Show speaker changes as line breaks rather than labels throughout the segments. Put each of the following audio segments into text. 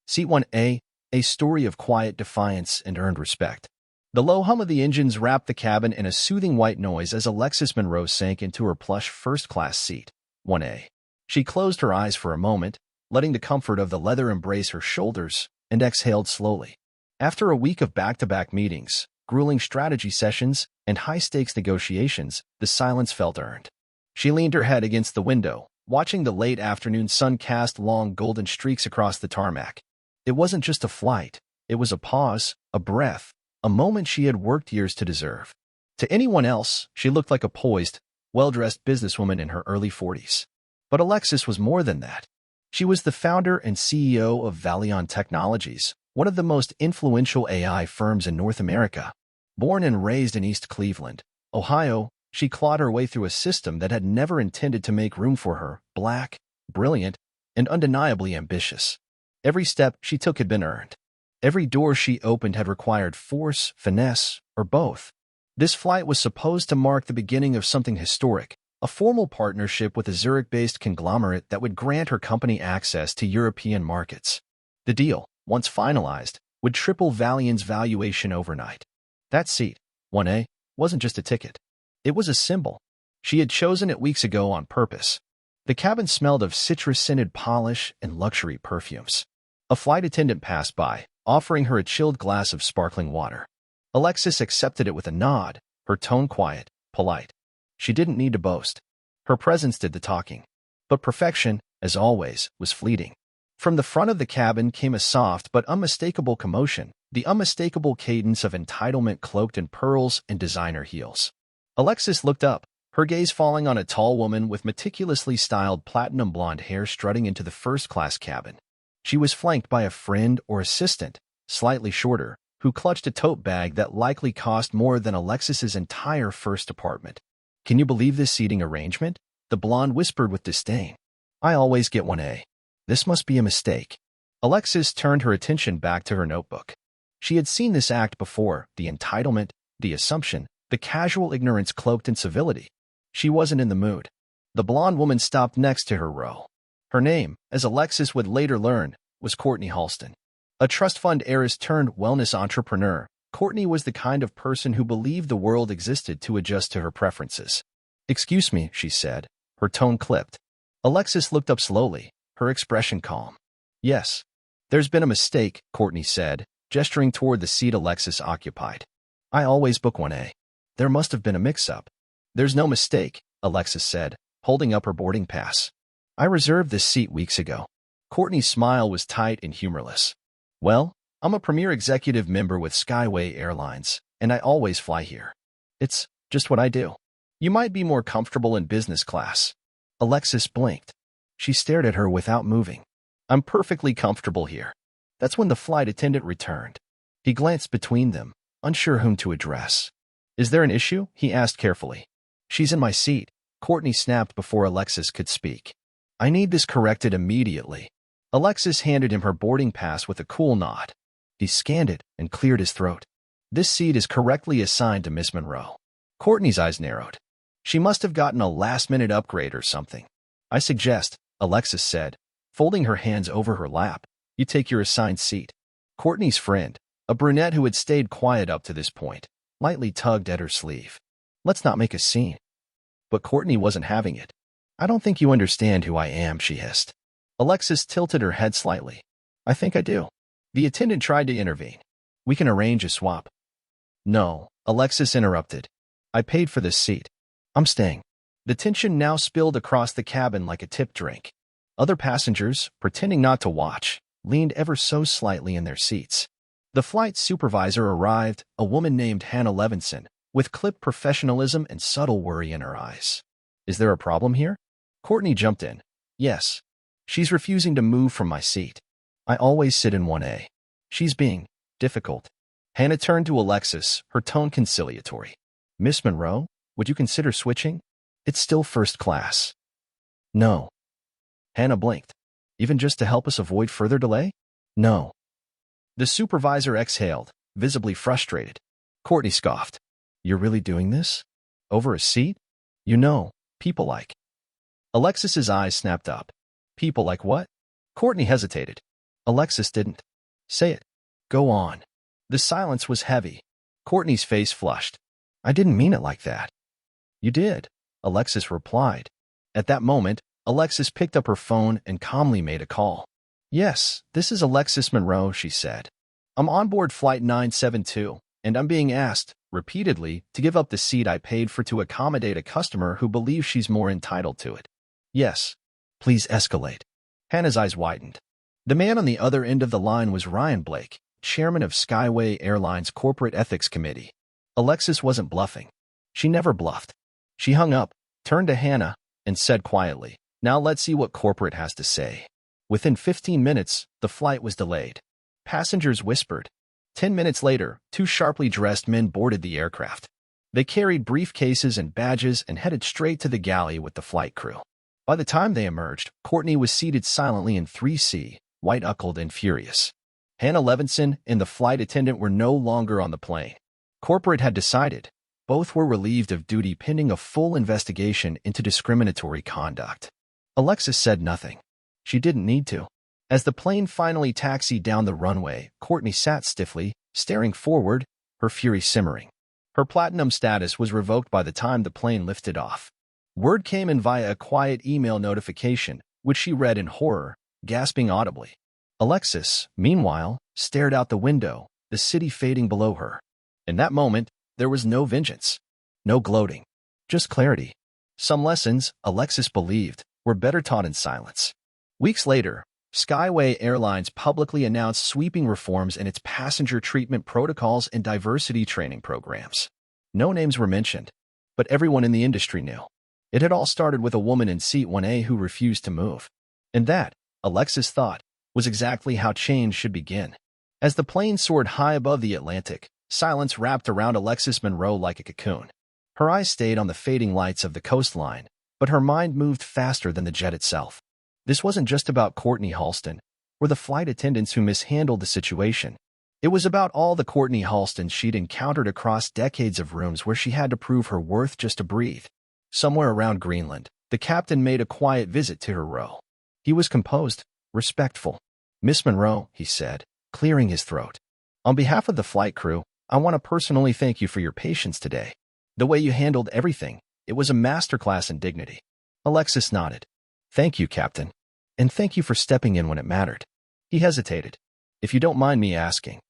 Seat 1A, a story of quiet defiance and earned respect. The low hum of the engines wrapped the cabin in a soothing white noise as Alexis Monroe sank into her plush first-class seat, 1A. She closed her eyes for a moment, letting the comfort of the leather embrace her shoulders, and exhaled slowly. After a week of back-to-back meetings, grueling strategy sessions, and high-stakes negotiations, the silence felt earned. She leaned her head against the window, watching the late afternoon sun cast long golden streaks across the tarmac. It wasn't just a flight. It was a pause, a breath, a moment she had worked years to deserve. To anyone else, she looked like a poised, well-dressed businesswoman in her early 40s. But Alexis was more than that. She was the founder and CEO of Valion Technologies, one of the most influential AI firms in North America. Born and raised in East Cleveland, Ohio, she clawed her way through a system that had never intended to make room for her, black, brilliant, and undeniably ambitious. Every step she took had been earned. Every door she opened had required force, finesse, or both. This flight was supposed to mark the beginning of something historic, a formal partnership with a Zurich-based conglomerate that would grant her company access to European markets. The deal, once finalized, would triple Valion's valuation overnight. That seat, 1A, wasn't just a ticket. It was a symbol. She had chosen it weeks ago on purpose. The cabin smelled of citrus-scented polish and luxury perfumes. A flight attendant passed by, offering her a chilled glass of sparkling water. Alexis accepted it with a nod, her tone quiet, polite. She didn't need to boast. Her presence did the talking. But perfection, as always, was fleeting. From the front of the cabin came a soft but unmistakable commotion, the unmistakable cadence of entitlement cloaked in pearls and designer heels. Alexis looked up, her gaze falling on a tall woman with meticulously styled platinum blonde hair strutting into the first-class cabin. She was flanked by a friend or assistant, slightly shorter, who clutched a tote bag that likely cost more than Alexis's entire first apartment. "Can you believe this seating arrangement?" the blonde whispered with disdain. "I always get 1A. This must be a mistake." Alexis turned her attention back to her notebook. She had seen this act before, the entitlement, the assumption, the casual ignorance cloaked in civility. She wasn't in the mood. The blonde woman stopped next to her row. Her name, as Alexis would later learn, was Courtney Halston. A trust fund heiress turned wellness entrepreneur, Courtney was the kind of person who believed the world existed to adjust to her preferences. "Excuse me," she said, her tone clipped. Alexis looked up slowly, her expression calm. "Yes. There's been a mistake," Courtney said, gesturing toward the seat Alexis occupied. "I always book 1A. There must have been a mix-up." "There's no mistake," Alexis said, holding up her boarding pass. "I reserved this seat weeks ago." Courtney's smile was tight and humorless. "Well, I'm a premier executive member with Skyway Airlines, and I always fly here. It's just what I do. You might be more comfortable in business class." Alexis blinked. She stared at her without moving. "I'm perfectly comfortable here." That's when the flight attendant returned. He glanced between them, unsure whom to address. "Is there an issue?" he asked carefully. "She's in my seat," Courtney snapped before Alexis could speak. "I need this corrected immediately." Alexis handed him her boarding pass with a cool nod. He scanned it and cleared his throat. "This seat is correctly assigned to Miss Monroe." Courtney's eyes narrowed. She must have gotten a last-minute upgrade or something. "I suggest," Alexis said, folding her hands over her lap, "you take your assigned seat." Courtney's friend, a brunette who had stayed quiet up to this point, lightly tugged at her sleeve. "Let's not make a scene." But Courtney wasn't having it. "I don't think you understand who I am," she hissed. Alexis tilted her head slightly. "I think I do." The attendant tried to intervene. "We can arrange a swap." "No," Alexis interrupted. "I paid for this seat. I'm staying." The tension now spilled across the cabin like a tipped drink. Other passengers, pretending not to watch, leaned ever so slightly in their seats. The flight supervisor arrived, a woman named Hannah Levinson, with clipped professionalism and subtle worry in her eyes. "Is there a problem here?" Courtney jumped in. "Yes. She's refusing to move from my seat. I always sit in 1A. She's being difficult." Hannah turned to Alexis, her tone conciliatory. "Miss Monroe, would you consider switching? It's still first class." "No." Hannah blinked. "Even just to help us avoid further delay?" "No." The supervisor exhaled, visibly frustrated. Courtney scoffed. "You're really doing this? Over a seat? You know, people like." Alexis's eyes snapped up. "People like what?" Courtney hesitated. Alexis didn't. Say it. Go on. The silence was heavy. Courtney's face flushed. I didn't mean it like that. You did, Alexis replied. At that moment, Alexis picked up her phone and calmly made a call. Yes, this is Alexis Monroe, she said. I'm on board Flight 972, and I'm being asked, repeatedly, to give up the seat I paid for to accommodate a customer who believes she's more entitled to it. Yes. Please escalate. Hannah's eyes widened. The man on the other end of the line was Ryan Blake, chairman of Skyway Airlines Corporate Ethics Committee. Alexis wasn't bluffing. She never bluffed. She hung up, turned to Hannah, and said quietly, Now let's see what corporate has to say. Within 15 minutes, the flight was delayed. Passengers whispered. 10 minutes later, two sharply dressed men boarded the aircraft. They carried briefcases and badges and headed straight to the galley with the flight crew. By the time they emerged, Courtney was seated silently in 3C, white-knuckled and furious. Hannah Levinson and the flight attendant were no longer on the plane. Corporate had decided. Both were relieved of duty pending a full investigation into discriminatory conduct. Alexis said nothing. She didn't need to. As the plane finally taxied down the runway, Courtney sat stiffly, staring forward, her fury simmering. Her platinum status was revoked by the time the plane lifted off. Word came in via a quiet email notification, which she read in horror, gasping audibly. Alexis, meanwhile, stared out the window, the city fading below her. In that moment, there was no vengeance, no gloating, just clarity. Some lessons, Alexis believed, were better taught in silence. Weeks later, Skyway Airlines publicly announced sweeping reforms in its passenger treatment protocols and diversity training programs. No names were mentioned, but everyone in the industry knew. It had all started with a woman in seat 1A who refused to move. And that, Alexis thought, was exactly how change should begin. As the plane soared high above the Atlantic, silence wrapped around Alexis Monroe like a cocoon. Her eyes stayed on the fading lights of the coastline, but her mind moved faster than the jet itself. This wasn't just about Courtney Halston, or the flight attendants who mishandled the situation. It was about all the Courtney Halstons she'd encountered across decades of rooms where she had to prove her worth just to breathe. Somewhere around Greenland, the captain made a quiet visit to her row. He was composed, respectful. Miss Monroe, he said, clearing his throat. On behalf of the flight crew, I want to personally thank you for your patience today. The way you handled everything, it was a masterclass in dignity. Alexis nodded. Thank you, Captain. And thank you for stepping in when it mattered. He hesitated. If you don't mind me asking.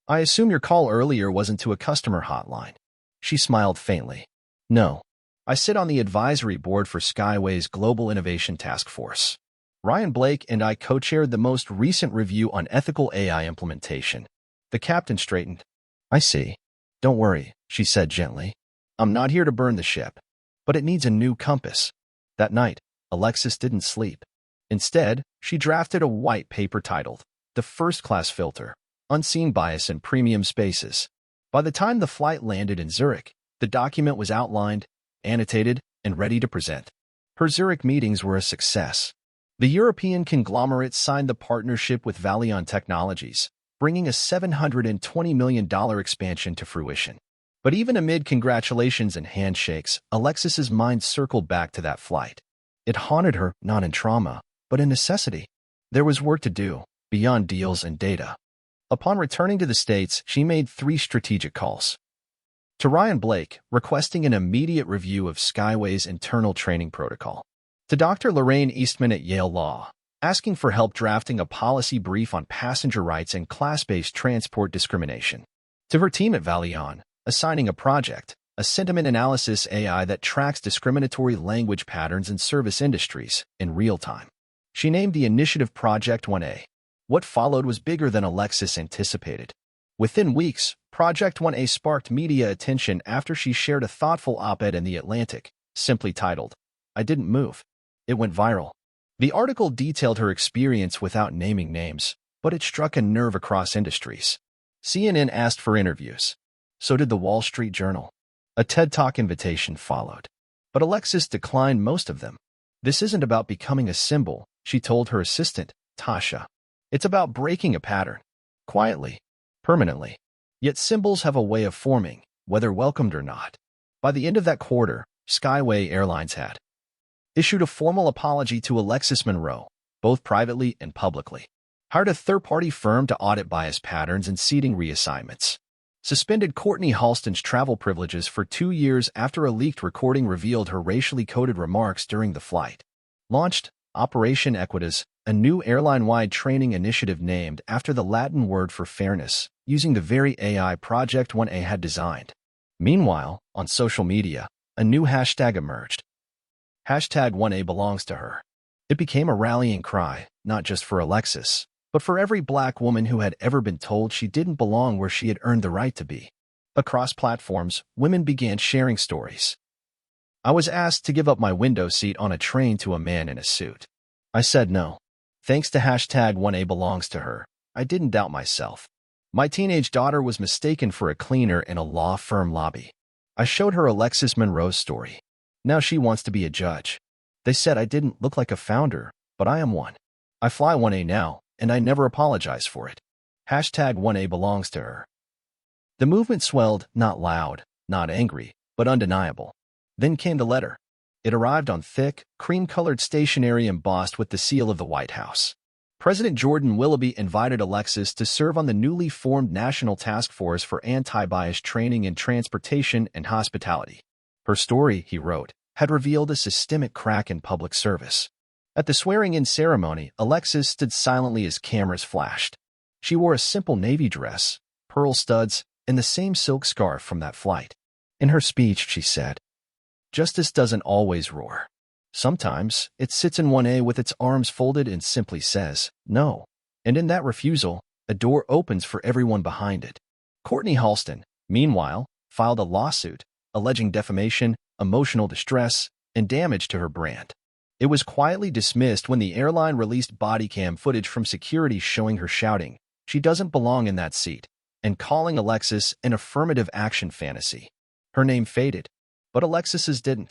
I assume your call earlier wasn't to a customer hotline. She smiled faintly. No. I sit on the advisory board for Skyway's Global Innovation Task Force. Ryan Blake and I co-chaired the most recent review on ethical AI implementation. The captain straightened. I see. Don't worry, she said gently. I'm not here to burn the ship, but it needs a new compass. That night, Alexis didn't sleep. Instead, she drafted a white paper titled, The First Class Filter, Unseen Bias in Premium Spaces. By the time the flight landed in Zurich, the document was outlined, annotated, and ready to present. Her Zurich meetings were a success. The European conglomerate signed the partnership with Valion Technologies, bringing a $720 million expansion to fruition. But even amid congratulations and handshakes, Alexis's mind circled back to that flight. It haunted her not in trauma, but in necessity. There was work to do, beyond deals and data. Upon returning to the States, she made 3 strategic calls. To Ryan Blake, requesting an immediate review of Skyway's internal training protocol. To Dr. Lorraine Eastman at Yale Law, asking for help drafting a policy brief on passenger rights and class-based transport discrimination. To her team at Valion, assigning a project, a sentiment analysis AI that tracks discriminatory language patterns in service industries in real time. She named the initiative Project 1A. What followed was bigger than Alexis anticipated. Within weeks, Project 1A sparked media attention after she shared a thoughtful op-ed in The Atlantic, simply titled, I Didn't Move. It went viral. The article detailed her experience without naming names, but it struck a nerve across industries. CNN asked for interviews. So did the Wall Street Journal. A TED Talk invitation followed. But Alexis declined most of them. This isn't about becoming a symbol, she told her assistant, Tasha. It's about breaking a pattern. Quietly. Permanently. Yet symbols have a way of forming, whether welcomed or not. By the end of that quarter, Skyway Airlines had issued a formal apology to Alexis Monroe, both privately and publicly. Hired a third-party firm to audit bias patterns and seating reassignments. Suspended Courtney Halston's travel privileges for 2 years after a leaked recording revealed her racially coded remarks during the flight. Launched Operation Equitas, a new airline-wide training initiative named after the Latin word for fairness, using the very AI Project 1A had designed. Meanwhile, on social media, a new hashtag emerged. Hashtag 1A belongs to her. It became a rallying cry, not just for Alexis, but for every Black woman who had ever been told she didn't belong where she had earned the right to be. Across platforms, women began sharing stories. I was asked to give up my window seat on a train to a man in a suit. I said no. Thanks to hashtag 1A belongs to her, I didn't doubt myself. My teenage daughter was mistaken for a cleaner in a law firm lobby. I showed her Alexis Monroe's story. Now she wants to be a judge. They said I didn't look like a founder, but I am one. I fly 1A now, and I never apologize for it. Hashtag 1A belongs to her. The movement swelled, not loud, not angry, but undeniable. Then came the letter. It arrived on thick, cream-colored stationery embossed with the seal of the White House. President Jordan Willoughby invited Alexis to serve on the newly formed National Task Force for Anti-Bias Training in Transportation and Hospitality. Her story, he wrote, had revealed a systemic crack in public service. At the swearing-in ceremony, Alexis stood silently as cameras flashed. She wore a simple navy dress, pearl studs, and the same silk scarf from that flight. In her speech, she said, "Justice doesn't always roar. Sometimes, it sits in 1A with its arms folded and simply says, no. And in that refusal, a door opens for everyone behind it." Courtney Halston, meanwhile, filed a lawsuit, alleging defamation, emotional distress, and damage to her brand. It was quietly dismissed when the airline released body cam footage from security showing her shouting, "She doesn't belong in that seat," and calling Alexis an affirmative action fantasy. Her name faded, but Alexis's didn't.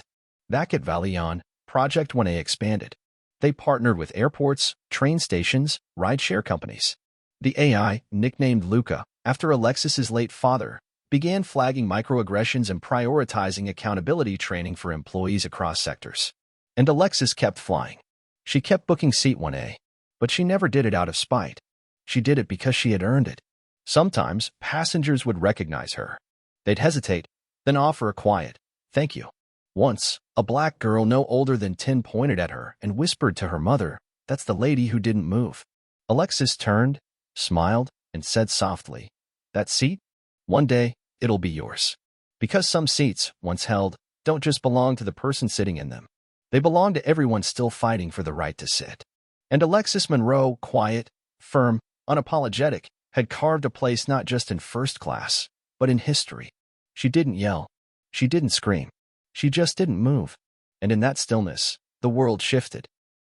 Back at Valion, Project 1A expanded. They partnered with airports, train stations, rideshare companies. The AI, nicknamed Luca, after Alexis's late father, began flagging microaggressions and prioritizing accountability training for employees across sectors. And Alexis kept flying. She kept booking seat 1A, but she never did it out of spite. She did it because she had earned it. Sometimes, passengers would recognize her. They'd hesitate, then offer a quiet, "Thank you." Once, a Black girl no older than 10 pointed at her and whispered to her mother, "That's the lady who didn't move." Alexis turned, smiled, and said softly, "That seat? One day, it'll be yours." Because some seats, once held, don't just belong to the person sitting in them. They belong to everyone still fighting for the right to sit. And Alexis Monroe, quiet, firm, unapologetic, had carved a place not just in first class, but in history. She didn't yell. She didn't scream. She just didn't move. And in that stillness, the world shifted.